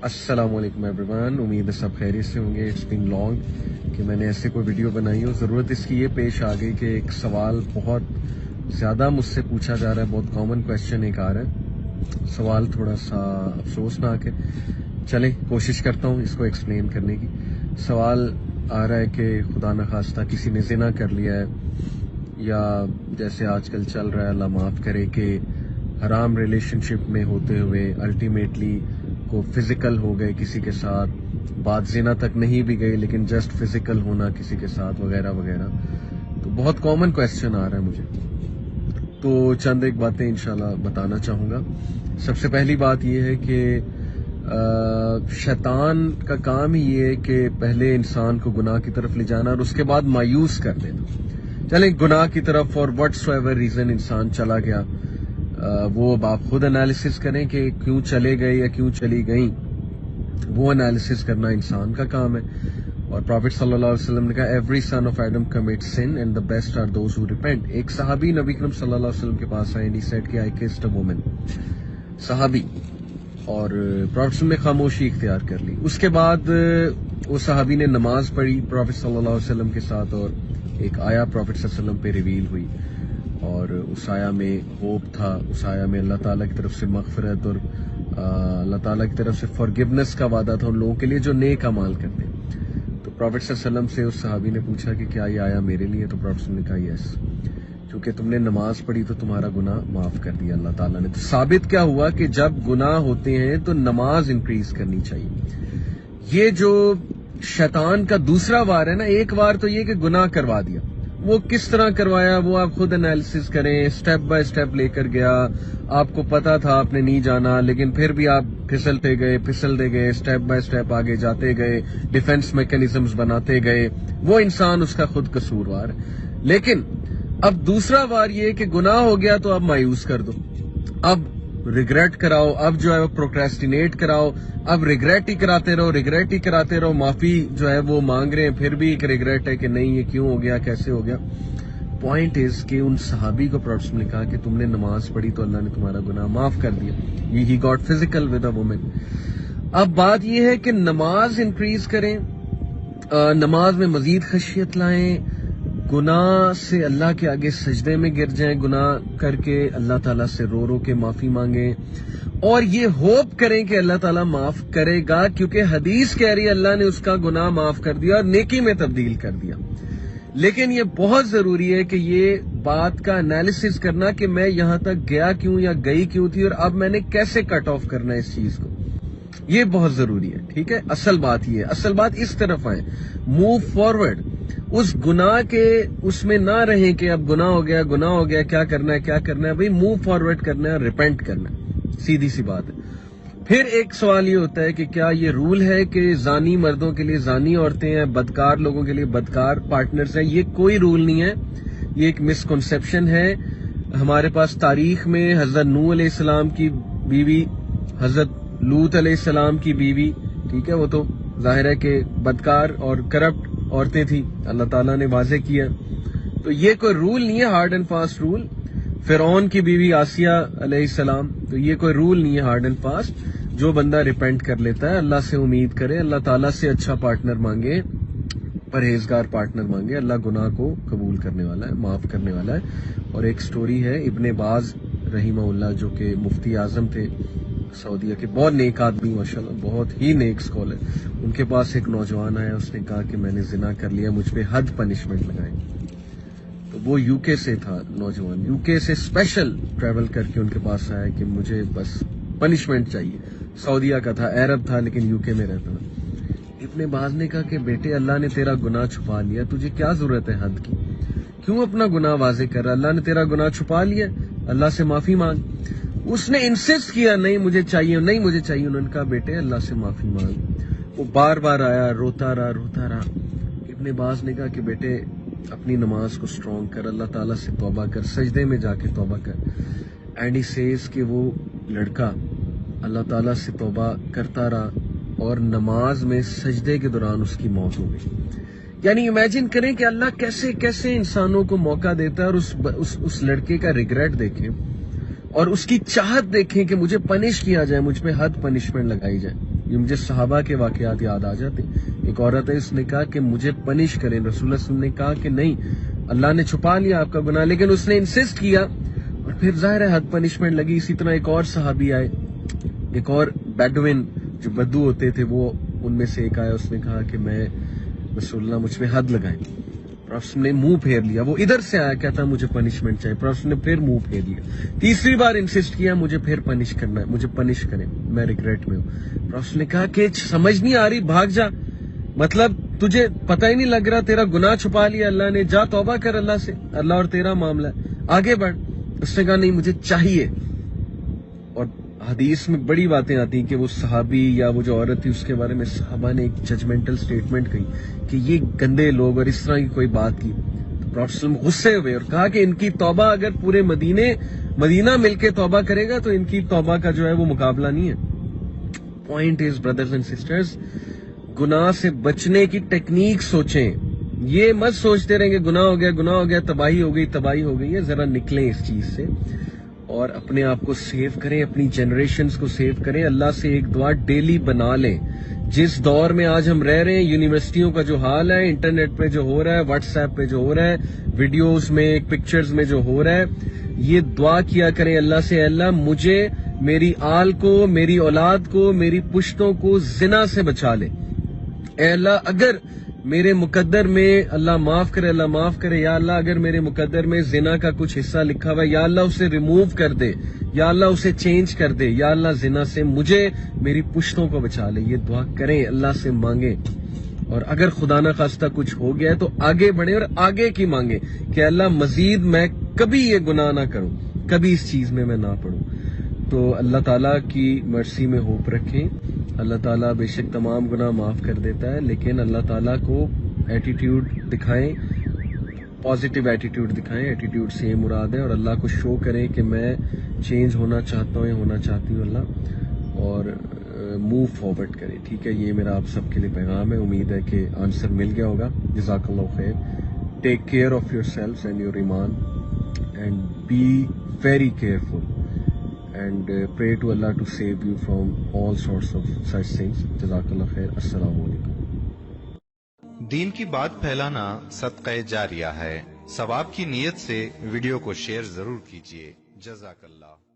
السلام علیکم ایوریون، امید ہے سب خیریت سے ہوں گے۔ اٹس بین لانگ کہ میں نے ایسے کوئی ویڈیو بنائی ہو۔ ضرورت اس کی یہ پیش آ گئی کہ ایک سوال بہت زیادہ مجھ سے پوچھا جا رہا ہے، بہت کامن کویسچن ایک آ رہا ہے۔ سوال تھوڑا سا افسوسناک ہے، چلیں کوشش کرتا ہوں اس کو ایکسپلین کرنے کی۔ سوال آ رہا ہے کہ خدا نخواستہ کسی نے زنا کر لیا ہے، یا جیسے آج کل چل رہا ہے، اللہ معاف کرے، کہ حرام ریلیشن شپ میں ہوتے ہوئے الٹیمیٹلی کو فزیکل ہو گئے کسی کے ساتھ، بات زنا تک نہیں بھی گئی لیکن جسٹ فزیکل ہونا کسی کے ساتھ وغیرہ وغیرہ۔ تو بہت کامن کویسچن آ رہا ہے مجھے، تو چند ایک باتیں انشاءاللہ بتانا چاہوں گا۔ سب سے پہلی بات یہ ہے کہ شیطان کا کام ہی یہ ہے کہ پہلے انسان کو گناہ کی طرف لے جانا اور اس کے بعد مایوس کر دینا۔ چلیں گناہ کی طرف فار وٹس ایور ریزن انسان چلا گیا، وہ اب آپ خود انالیسس کریں کہ کیوں چلے گئے یا کیوں چلی گئیں، وہ انالیسس کرنا انسان کا کام ہے۔ اور پروفٹ صلی اللہ علیہ وسلم نے کہا every son of Adam commit sin and the best are those who repent. ایک صحابی نبی کریم صلی اللہ علیہ وسلم کے پاس آئے، ہی سیڈ کہ آئی کسڈ اے وومن، صحابی، اور پروفٹ نے خاموشی اختیار کر لی۔ اس کے بعد اس صحابی نے نماز پڑھی پروفٹ صلی اللہ علیہ وسلم کے ساتھ، اور ایک آیا پروفٹ صلی اللہ علیہ وسلم پہ ریویل ہوئی، اور اس آیا میں ہوپ تھا، اس آیا میں اللہ تعالیٰ کی طرف سے مغفرت اور اللہ تعالیٰ کی طرف سے فارگیونیس کا وعدہ تھا ان لوگوں کے لیے جو نیک اعمال کرتے ہیں۔ تو پروفٹ صلی اللہ علیہ وسلم سے اس صحابی نے پوچھا کہ کیا یہ آیا میرے لیے؟ تو پروفٹ نے کہا یس، کیونکہ تم نے نماز پڑھی تو تمہارا گناہ معاف کر دیا اللہ تعالیٰ نے۔ تو ثابت کیا ہوا کہ جب گناہ ہوتے ہیں تو نماز انکریز کرنی چاہیے۔ یہ جو شیطان کا دوسرا وار ہے نا، ایک وار تو یہ کہ گناہ کروا دیا، وہ کس طرح کروایا وہ آپ خود انالیسس کریں، سٹیپ بائی سٹیپ لے کر گیا، آپ کو پتا تھا آپ نے نہیں جانا لیکن پھر بھی آپ پھسلتے گئے، سٹیپ بائی سٹیپ آگے جاتے گئے، ڈیفنس میکینزمز بناتے گئے، وہ انسان اس کا خود قصوروار ہے۔ لیکن اب دوسرا وار یہ کہ گناہ ہو گیا تو اب مایوس کر دو، اب ریگریٹ کراؤ، اب جو ہے وہ پروکریسٹینیٹ کراؤ، اب ریگریٹ ہی کراتے رہو، معافی جو ہے وہ مانگ رہے ہیں، پھر بھی ایک ریگریٹ ہے کہ نہیں یہ کیوں ہو گیا، کیسے ہو گیا۔ پوائنٹ از کہ ان صحابی کو پروفٹ نے کہا کہ تم نے نماز پڑھی تو اللہ نے تمہارا گناہ معاف کر دیا، he got physical with a woman. اب بات یہ ہے کہ نماز انکریز کریں، نماز میں مزید خشیت لائیں، گناہ سے اللہ کے آگے سجدے میں گر جائیں، گناہ کر کے اللہ تعالیٰ سے رو رو کے معافی مانگیں، اور یہ ہوپ کریں کہ اللہ تعالیٰ معاف کرے گا، کیونکہ حدیث کہہ رہی ہے اللہ نے اس کا گناہ معاف کر دیا اور نیکی میں تبدیل کر دیا۔ لیکن یہ بہت ضروری ہے کہ یہ بات کا انالیسس کرنا کہ میں یہاں تک گیا کیوں یا گئی کیوں تھی، اور اب میں نے کیسے کٹ آف کرنا ہے اس چیز کو، یہ بہت ضروری ہے۔ ٹھیک ہے، اصل بات یہ ہے، اصل بات اس طرف آئے، موو فارورڈ، اس گناہ کے اس میں نہ رہیں کہ اب گناہ ہو گیا کیا کرنا ہے، بھئی موو فارورڈ کرنا ہے، ریپینٹ کرنا ہے، سیدھی سی بات ہے۔ پھر ایک سوال یہ ہوتا ہے کہ کیا یہ رول ہے کہ زانی مردوں کے لیے زانی عورتیں ہیں، بدکار لوگوں کے لیے بدکار پارٹنرز ہیں؟ یہ کوئی رول نہیں ہے، یہ ایک مسکنسیپشن ہے۔ ہمارے پاس تاریخ میں حضرت نوح علیہ السلام کی بیوی، حضرت لوط علیہ السلام کی بیوی، ٹھیک ہے، وہ تو ظاہر ہے کہ بدکار اور کرپٹ عورتیں تھیں، اللہ تعالیٰ نے واضح کیا۔ تو یہ کوئی رول نہیں ہے، ہارڈ اینڈ فاسٹ رول۔ فرعون کی بیوی آسیہ علیہ السلام، تو یہ کوئی رول نہیں ہے ہارڈ اینڈ فاسٹ۔ جو بندہ ریپینٹ کر لیتا ہے، اللہ سے امید کرے، اللہ تعالیٰ سے اچھا پارٹنر مانگے، پرہیزگار پارٹنر مانگے، اللہ گناہ کو قبول کرنے والا ہے، معاف کرنے والا ہے۔ اور ایک سٹوری ہے ابن باز رحمہ اللہ، جو کہ مفتی اعظم تھے سعودیہ کے، بہت نیک آدمی ماشاءاللہ، بہت ہی نیک اسکالر۔ ان کے پاس ایک نوجوان آیا، اس نے کہا کہ میں نے زنا کر لیا، مجھ پہ حد پنشمنٹ لگائیں۔ تو وہ یو کے سے تھا نوجوان، یو کے سے اسپیشل ٹریول کر کے ان کے پاس آیا کہ مجھے بس پنشمنٹ چاہیے۔ سعودیہ کا تھا، عرب تھا لیکن یو کے میں رہتا تھا۔ ابن باز نے کہا کہ بیٹے اللہ نے تیرا گناہ چھپا لیا، تجھے کیا ضرورت ہے حد کی، کیوں اپنا گناہ واضح کر رہا؟ اللہ نے تیرا گناہ چھپا لیا، اللہ سے معافی مانگ۔ اس نے انسسٹ کیا نہیں مجھے چاہیے، انہوں نے کہا بیٹے اللہ سے معافی مانگ۔ وہ بار بار آیا، روتا رہا۔ ابن باز نے کہا کہ بیٹے اپنی نماز کو سٹرونگ کر، اللہ تعالیٰ سے توبہ کر، سجدے میں جا کے توبہ کر۔ اینڈ ہی سیز کہ وہ لڑکا اللہ تعالیٰ سے توبہ کرتا رہا، اور نماز میں سجدے کے دوران اس کی موت ہو گئی۔ یعنی امیجن کریں کہ اللہ کیسے کیسے انسانوں کو موقع دیتا ہے، اور اس لڑکے کا ریگریٹ دیکھیں اور اس کی چاہت دیکھیں کہ مجھے پنش کیا جائے، مجھ پہ حد پنشمنٹ لگائی جائے۔ یہ مجھے صحابہ کے واقعات یاد آ جاتے. ایک عورت ہے, اس نے کہا کہ مجھے پنش کریں. رسول اللہ صلی اللہ علیہ وسلم نے کہا کہ نہیں, اللہ نے چھپا لیا آپ کا گناہ, لیکن اس نے انسسٹ کیا اور پھر ظاہر ہے حد پنشمنٹ لگی. اسی طرح ایک اور صحابی آئے, ایک اور بیڈوین جو بدو ہوتے تھے وہ ان میں سے ایک آیا, اس نے کہا کہ میں رسول اللہ مجھ پہ حد لگائیں. پروفیسر نے منہ پھیر لیا, وہ ادھر سے آیا کہتا مجھے پنشمنٹ چاہیے. پروفیسر نے پھر منہ پھیر لیا, تیسری بار انسسٹ کیا مجھے پھر پنش کرنا ہے, مجھے پنش کریں, میں ریگریٹ میں ہوں. پروفیسر نے کہا کہ سمجھ نہیں آ رہی, بھاگ جا, مطلب تجھے پتہ ہی نہیں لگ رہا, تیرا گناہ چھپا لیا اللہ نے, جا توبہ کر اللہ سے, اللہ اور تیرا معاملہ ہے, آگے بڑھ. اس نے کہا نہیں مجھے چاہیے. اور حدیث میں بڑی باتیں آتی ہیں کہ وہ صحابی یا وہ جو عورت تھی اس کے بارے میں صحابہ نے ایک ججمنٹل سٹیٹمنٹ کہی کہ یہ گندے لوگ, اور اس طرح کی کوئی بات کی. تو پروفیٹ صلی اللہ علیہ وسلم غصے ہوئے اور کہا کہ ان کی توبہ اگر پورے مدینہ مل کے توبہ کرے گا تو ان کی توبہ کا جو ہے وہ مقابلہ نہیں ہے. Point is brothers and sisters, گناہ سے بچنے کی ٹیکنیک سوچیں. یہ مت سوچتے رہیں کہ گناہ ہو گیا, تباہی ہو گئی ہے. ذرا نکلیں اس چیز سے اور اپنے آپ کو سیو کریں, اپنی جنریشنز کو سیو کریں. اللہ سے ایک دعا ڈیلی بنا لیں. جس دور میں آج ہم رہ رہے ہیں, یونیورسٹیوں کا جو حال ہے, انٹرنیٹ پہ جو ہو رہا ہے, واٹس ایپ پہ جو ہو رہا ہے, ویڈیوز میں, پکچرز میں جو ہو رہا ہے, یہ دعا کیا کریں اللہ سے, اللہ مجھے, میری آل کو, میری اولاد کو, میری پشتوں کو زنا سے بچا لے. اے اللہ اگر میرے مقدر میں, اللہ معاف کرے, یا اللہ اگر میرے مقدر میں زنا کا کچھ حصہ لکھا ہوا ہے, یا اللہ اسے ریموو کر دے, یا اللہ اسے چینج کر دے, یا اللہ زنا سے مجھے, میری پشتوں کو بچا لے. یہ دعا کریں, اللہ سے مانگیں. اور اگر خدا نہ خواستہ کچھ ہو گیا ہے تو آگے بڑھیں اور آگے کی مانگیں کہ اللہ مزید میں کبھی یہ گناہ نہ کروں, کبھی اس چیز میں نہ پڑوں. تو اللہ تعالیٰ کی مرسی میں ہوپ رکھیں. اللہ تعالیٰ بے شک تمام گناہ معاف کر دیتا ہے, لیکن اللہ تعالیٰ کو ایٹیٹیوڈ دکھائیں, پازیٹیو ایٹیٹیوڈ دکھائیں. ایٹیٹیوڈ سے یہ مراد ہے, اور اللہ کو شو کریں کہ میں چینج ہونا چاہتا ہوں یا ہونا چاہتی ہوں اللہ, اور موو فارورڈ کریں. ٹھیک ہے, یہ میرا آپ سب کے لیے پیغام ہے. امید ہے کہ آنسر مل گیا ہوگا. جزاک اللہ خیر. Take care of yourself and your ایمان, and be very careful, and pray to Allah to save you from all sorts of such things. Jazakallah khair. Assalamu alaikum. دین کی بات پھیلانا صدقہ جاریہ ہے. ثواب کی نیت سے ویڈیو کو شیئر ضرور کیجیے. جزاک اللہ.